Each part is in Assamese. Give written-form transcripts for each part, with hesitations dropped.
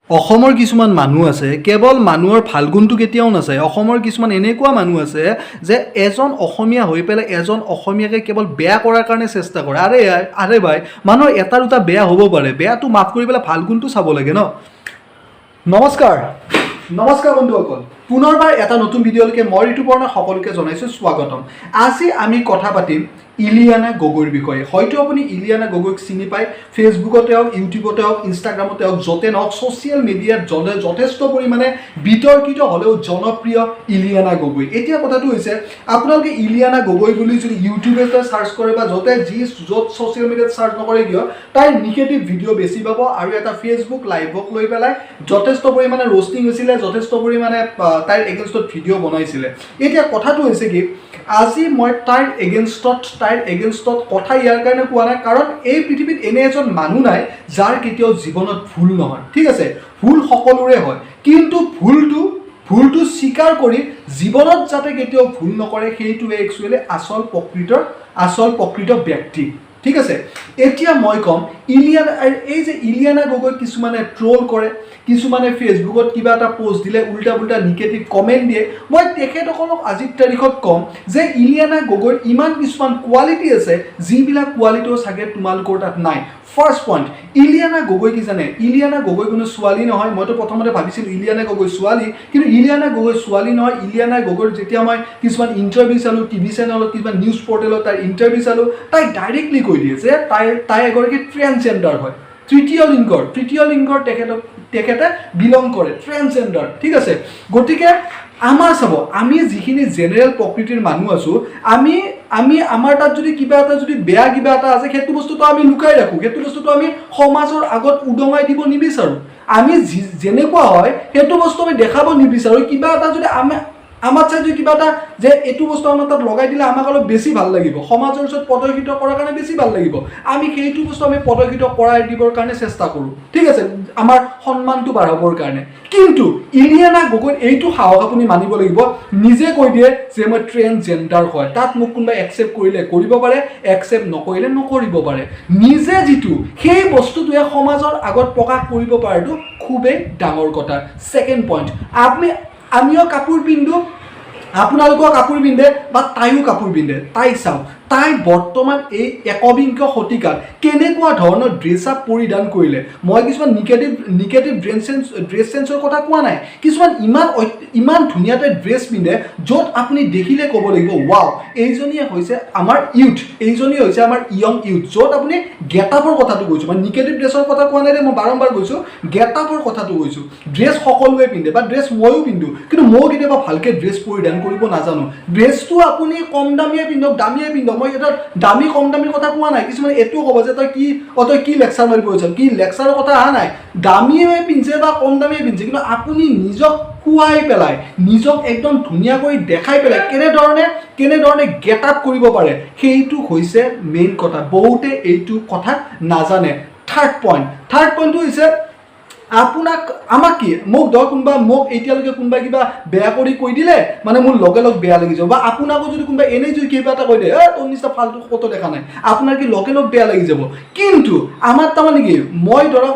অসমৰ কিছুমান মানুহ আছে কেৱল মানুহৰ ভাল গুণটো কেতিয়াও নাচায়। অসমৰ কিছুমান এনেকুৱা মানুহ আছে যে এজন অসমীয়া হৈ পেলাই এজন অসমীয়াকে কেৱল বেয়া কৰাৰ কাৰণে চেষ্টা কৰে। আৰে ভাই, মানুহৰ এটা দুটা বেয়া হ'ব পাৰে, বেয়াটো মাফ কৰি পেলাই ভাল গুণটো চাব লাগে ন। নমস্কাৰ বন্ধুসকল, পুনৰবাৰ এটা নতুন ভিডিঅ'লৈকে মই ঋতুপৰ্ণা সকলোকে জনাইছোঁ স্বাগতম। আজি আমি কথা পাতিম ইলিয়ানা গগৈৰ বিষয়ে। হয়তো আপুনি ইলিয়ানা গগৈক চিনি পায়, ফেচবুকতে হওক, ইউটিউবতে হওক, ইনষ্টাগ্ৰামতে হওক, য'তে নহওক ছ'চিয়েল মিডিয়াত যথেষ্ট পৰিমাণে বিতৰ্কিত হ'লেও জনপ্ৰিয় ইলিয়ানা গগৈ। এতিয়া কথাটো হৈছে, আপোনালোকে ইলিয়ানা গগৈ বুলি যদি ইউটিউবতে চাৰ্চ কৰে বা য'ত ছ'চিয়েল মিডিয়াত চাৰ্চ নকৰে কিয়, তাইৰ নিগেটিভ ভিডিঅ' বেছি পাব। আৰু এটা ফেচবুক লাইভক লৈ পেলাই যথেষ্ট পৰিমাণে ৰ'ষ্টিং হৈছিলে, যথেষ্ট পৰিমাণে তাইৰ এগেইনষ্টত ভিডিঅ' বনাইছিলে। এতিয়া কথাটো হৈছে কি, আজি মই তাইৰ এগেইনষ্টত কথা ইয়াৰ কাৰণে কোৱা নাই, কাৰণ এই পৃথিৱীত এনে এজন মানুহ নাই যাৰ কেতিয়াও জীৱনত ভুল নহয়। ঠিক আছে, ভুল সকলোৰে হয়, কিন্তু ভুলটো স্বীকাৰ কৰি জীৱনত যাতে কেতিয়াও ভুল নকৰে, সেইটোৱে একচুৱেলি আচল প্ৰকৃত ব্যক্তি। ঠিক আছে, এতিয়া মই ক'ম ইলিয়ানা গগৈ কিছুমানে ট্ৰল কৰে, কিছুমানে ফেচবুকত কিবা এটা পোষ্ট দিলে উল্টা পুল্টা নিগেটিভ কমেণ্ট দিয়ে। মই তেখেতসকলক আজিৰ তাৰিখত ক'ম যে ইলিয়ানা গগৈৰ ইমান কিছুমান কোৱালিটি আছে যিবিলাক কোৱালিটিও চাগে তোমালোকৰ তাত নাই। ফাৰ্ষ্ট পইণ্ট, ইলিয়ানা গগৈ কি জানে? ইলিয়ানা গগৈ কোনো ছোৱালী নহয়। মইতো প্ৰথমতে ভাবিছিলোঁ ইলিয়ানা গগৈ ছোৱালী, কিন্তু ইলিয়ানা গগৈ ছোৱালী নহয়। ইলিয়ানা গগৈৰ যেতিয়া মই কিছুমান ইণ্টাৰভিউ চালোঁ, টিভি চেনেলত, কিছুমান নিউজ পৰ্টেলত তাইৰ ইণ্টাৰভিউ চালোঁ, তাই ডাইৰেক্টলি কৈ দিয়ে যে তাই এগৰাকী ট্ৰেন্সজেণ্ডাৰ হয়, তৃতীয় লিংগৰ তেখেতে বিলং কৰে, ট্ৰেন্সজেণ্ডাৰ। ঠিক আছে, গতিকে আমি যিখিনি জেনেৰেল প্ৰকৃতিৰ মানুহ আছোঁ, আমাৰ তাত যদি বেয়া কিবা এটা আছে, সেইটো বস্তুটো আমি লুকাই ৰাখোঁ, সেইটো বস্তুটো আমি সমাজৰ আগত উদঙাই দিব নিবিচাৰোঁ। আমি যেনেকুৱা হয় সেইটো বস্তু আমি দেখাব নিবিচাৰোঁ। কিবা এটা যদি আমাৰ চাই যদি কিবা এটা যে এইটো বস্তু আমাৰ তাত লগাই দিলে আমাক অলপ বেছি ভাল লাগিব, সমাজৰ ওচৰত প্ৰদৰ্শিত কৰাৰ কাৰণে বেছি ভাল লাগিব, আমি সেইটো বস্তু আমি প্ৰদৰ্শিত কৰাই দিবৰ কাৰণে চেষ্টা কৰোঁ। ঠিক আছে, আমাৰ সন্মানটো বাঢ়াবৰ কাৰণে। কিন্তু ইলিয়ানা গগৈ এইটো সাহস আপুনি মানিব লাগিব, নিজে কৈ দিয়ে যে মই ট্ৰেন্সজেণ্ডাৰ হয়। তাত মোক কোনোবাই একচেপ্ট কৰিলে কৰিব পাৰে, একচেপ্ট নকৰিলে নকৰিব পাৰে। নিজে যিটো সেই বস্তুটোৱে সমাজৰ আগত প্ৰকাশ কৰিব পৰাটো খুবেই ডাঙৰ কথা। ছেকেণ্ড পইণ্ট, আমিও কাপোৰ পিন্ধো, আপোনালোকেও কাপোৰ পিন্ধে বা তাইও কাপোৰ পিন্ধে। তাই চাওক, তাই বৰ্তমান এই একবিংশ শতিকাত কেনেকুৱা ধৰণৰ ড্ৰেছ আপ পৰিধান কৰিলে। মই কিছুমান নিগেটিভ ড্ৰেছ চেন্সৰ কথা কোৱা নাই, কিছুমান ইমান ধুনীয়া তাই ড্ৰেছ পিন্ধে য'ত আপুনি দেখিলে ক'ব লাগিব ৱাও, এইজনীয়ে হৈছে আমাৰ ইউথ, এইজনী হৈছে আমাৰ য়ং ইউথ। য'ত আপুনি গেট আপৰ কথাটো কৈছোঁ, মই নিগেটিভ ড্ৰেছৰ কথা কোৱা নাই, মই বাৰম্বাৰ কৈছোঁ গেট আপৰ কথাটো কৈছোঁ। ড্ৰেছ সকলোৱে পিন্ধে বা ড্ৰেছ ময়ো পিন্ধো, কিন্তু ময়ো কেতিয়াবা ভালকৈ ড্ৰেছ পৰিধান কৰিব নাজানো। ড্ৰেছটো আপুনি কম দামীয়ে পিন্ধক, দামীয়ে পিন্ধক, মই এটা দামী কম দামীৰ কথা কোৱা নাই। কিছুমানে এইটোও ক'ব যে তই কি লেকচাৰ মাৰিব গৈছ, কি লেকচাৰৰ কথা অহা নাই। দামীয়ে পিন্ধছে বা কম দামীয়ে পিন্ধছে, কিন্তু আপুনি নিজক খুৱাই পেলাই, নিজক একদম ধুনীয়াকৈ দেখাই পেলাই কেনেধৰণে গেট আপ কৰিব পাৰে, সেইটো হৈছে মেইন কথা। বহুতে এইটো কথা নাজানে। থাৰ্ড পইণ্টটো হৈছে মোক এতিয়ালৈকে কোনোবাই কিবা বেয়া কৰি কৈ দিলে মানে মোৰ লগে বেয়া লাগি যাব, বা আপোনাকো যদি কোনোবাই এনেই যদি কিবা এটা কৈ দিয়ে তোৰ নিচিনা ফাল্টু কতো দেখা নাই, আপোনাৰ কি লগে বেয়া লাগি যাব। কিন্তু আমাৰ তাৰমানে কি, মই ধৰক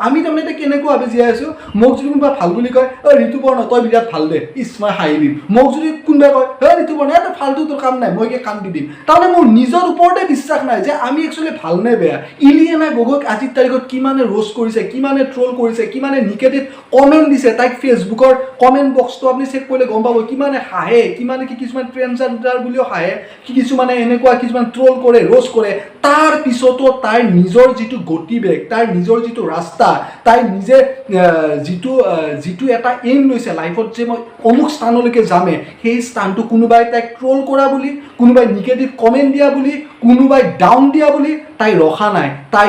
আমি তাৰমানে এতিয়া কেনেকুৱা ভাবে জীয়াই আছোঁ, মোক যদি কোনোবা ভাল বুলি কয় ঋতুপৰ্ণ তই বিৰাট ভাল দে, মই হাঁহি দিম। মোক যদি কোনোবাই কয় ঋতুপৰ্ণ তই ফাল্টু, তোৰ কাম নাই, মই কান্দি দিম। তাৰমানে মোৰ নিজৰ ওপৰতে বিশ্বাস নাই যে আমি একচুৱেলি ভাল নে বেয়া। ইলিয়ানা গগৈক আজিৰ তাৰিখত কিমানে ৰোষ্ট কৰিছে, কিমানে ট্ৰল কৰিছে, কিমানে নিগেটিভ কমেণ্ট দিছে। তাইক ফেচবুকৰ কমেণ্ট বক্সটো আপুনি চেক কৰিলে গম পাব, কিমানে হাঁহে, কিমানে কিছুমান ট্ৰেন্সজেণ্ডাৰ বুলিও হাঁহে, কিছুমানে এনেকুৱা কিছুমান ট্ৰল কৰে, ৰোষ্ট কৰে। তাৰ পিছতো তাইৰ নিজৰ যিটো গতিবেগ, তাইৰ নিজৰ যিটো ৰাস্তা, তাই নিজে যিটো এটা এইম লৈছে লাইফত যে মই অমুক স্থানলৈকে যামে, সেই স্থানটো কোনোবাই তাইক ট্ৰল কৰা বুলি, কোনোবাই নিগেটিভ কমেণ্ট দিয়া বুলি, কোনোবাই ডাউন দিয়া বুলি তাই ৰখা নাই। তাই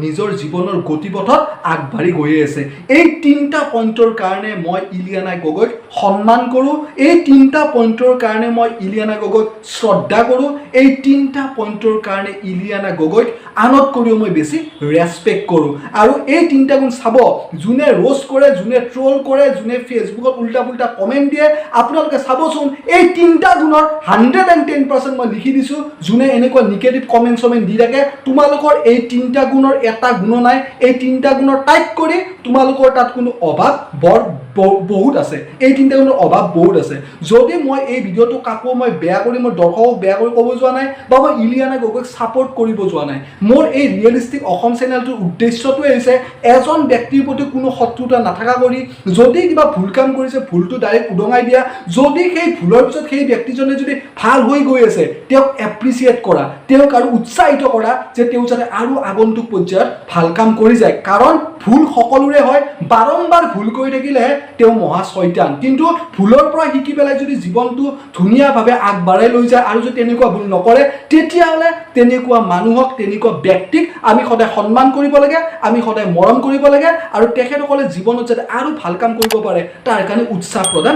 নিজৰ জীৱনৰ গতিপথত আগবাঢ়ি গৈয়ে আছে। এই তিনিটা পইণ্টৰ কাৰণে মই ইলিয়ানা গগৈক সন্মান কৰোঁ, এই তিনিটা পইণ্টৰ কাৰণে মই ইলিয়ানা গগৈক শ্ৰদ্ধা কৰোঁ, এই তিনিটা পইণ্টৰ কাৰণে ইলিয়ানা গগৈক আনতকৈও মই বেছি ৰেচপেক্ট কৰোঁ। আৰু এই তিনিটা গুণ চাব যোনে ৰোষ্ট কৰে যোনে ট্ৰল কৰে যোনে ফেচবুকত উল্টা পুল্টা কমেণ্ট দিয়ে আপোনালোকে চাবচোন এই তিনিটা গুণৰ 110% মই লিখি দিছোঁ যোনে এনেকুৱা নিগেটিভ কমেণ্ট চমেণ্ট দি থাকে তোমালোকৰ এই তিনিটা গুণৰ এটা গুণ নাই এই তিনিটা গুণৰ টাইপ কৰি তোমালোকৰ তাত কোনো অভাৱ বহুত আছে এই তিনিটা গুণৰ অভাৱ বহুত আছে যদি মই এই ভিডিঅ'টো কাকো মই বেয়া কৰি মই দৰ্শকক বেয়া কৰি ক'ব যোৱা নাই বা মই ইলিয়ানা গগৈক ছাপোৰ্ট কৰিব যোৱা নাই মোৰ এই ৰিয়েলিষ্টিক অসম চেনেলটোৰ উদ্দেশ্যটোৱে হৈছে এজন ব্যক্তিৰ প্ৰতি কোনো শত্ৰুতা নাথাকা কৰি যদি কিবা ভুল কাম কৰিছে ভুলটো ডাইৰেক্ট উদঙাই দিয়া যদি সেই ভুলৰ পিছত সেই ব্যক্তিজনে যদি ভাল হৈ গৈ আছে তেওঁক এপ্ৰিচিয়েট কৰা তেওঁক আৰু উৎসাহিত কৰা যে তেওঁ যাতে আৰু আগন্তুক পৰ্যায়ত ভাল কাম কৰি যায় কাৰণ ভুল সকলোৰে হয় বাৰম্বাৰ ভুল কৰি থাকিলেহে তেওঁ মহা শয়তান কিন্তু ভুলৰ পৰা শিকি পেলাই যদি জীৱনটো ধুনীয়াভাৱে আগবাঢ়াই লৈ যায় আৰু যদি তেনেকুৱা ভুল নকৰে তেতিয়াহ'লে তেনেকুৱা মানুহক তেনেকুৱা ব্যক্তিক আমি সদায় সন্মান কৰিব লাগে আমি সদায় মৰম কৰিব লাগে আৰু তেখেতসকলে জীৱনত যাতে আৰু ভাল কাম কৰিব পাৰে তাৰ কাৰণে উৎসাহ প্ৰদান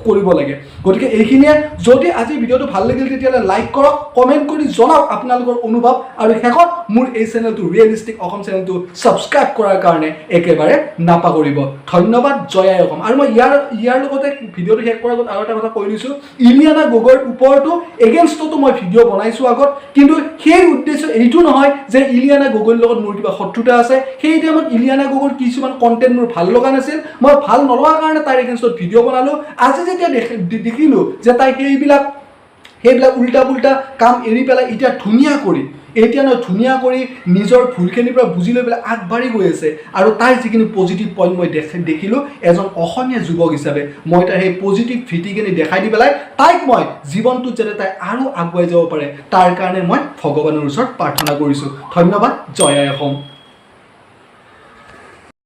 কৰিব লাগে গতিকে এইখিনিয়ে যদি আজি ভিডিঅ'টো ভাল লাগিল তেতিয়াহ'লে লাইক কৰক কমেণ্ট কৰি জনাওক আপোনালোকৰ অনুভৱ আৰু শেষত মোৰ এই চেনেলটো ৰিয়েলিষ্টিক অসম চেনেলটো ছাবস্ক্ৰাইব কৰাৰ কাৰণে একেবাৰে নাপাহৰিব ধন্যবাদ জয় আই অসম আৰু মই ইয়াৰ লগতে ভিডিঅ'টো শেষ কৰাৰ আগত আৰু এটা কথা কৈ দিছোঁ ইলিয়ানা গগৈৰ ওপৰতো এগেইনষ্টতো মই ভিডিঅ' বনাইছোঁ আগত কিন্তু সেই উদ্দেশ্য এইটো নহয় যে ইলিয়ানা গগৈৰ লগত মোৰ কিবা শত্ৰুতা আছে সেই টাইমত ইলিয়ানা গগৈৰ কিছুমান কণ্টেণ্ট মোৰ ভাল লগা নাছিল মই ভাল নলগা কাৰণে তাইৰ এগেইনষ্টত ভিডিঅ' বনালোঁ আজি যেতিয়া দেখিলোঁ যে তাই সেইবিলাক উল্টা পুল্টা কাম এৰি পেলাই এতিয়া ধুনীয়া কৰি নিজৰ ভুলখিনিৰ পৰা বুজি লৈ পেলাই আগবাঢ়ি গৈ আছে আৰু তাইৰ যিখিনি পজিটিভ পইণ্ট মই দেখিলোঁ এজন অসমীয়া যুৱক হিচাপে মই তাইৰ সেই পজিটিভ ভিটিখিনি দেখাই দি পেলাই তাইক মই জীৱনটোত যাতে তাই আৰু আগুৱাই যাব পাৰে তাৰ কাৰণে মই ভগৱানৰ ওচৰত প্ৰাৰ্থনা কৰিছোঁ ধন্যবাদ জয় আই অসম।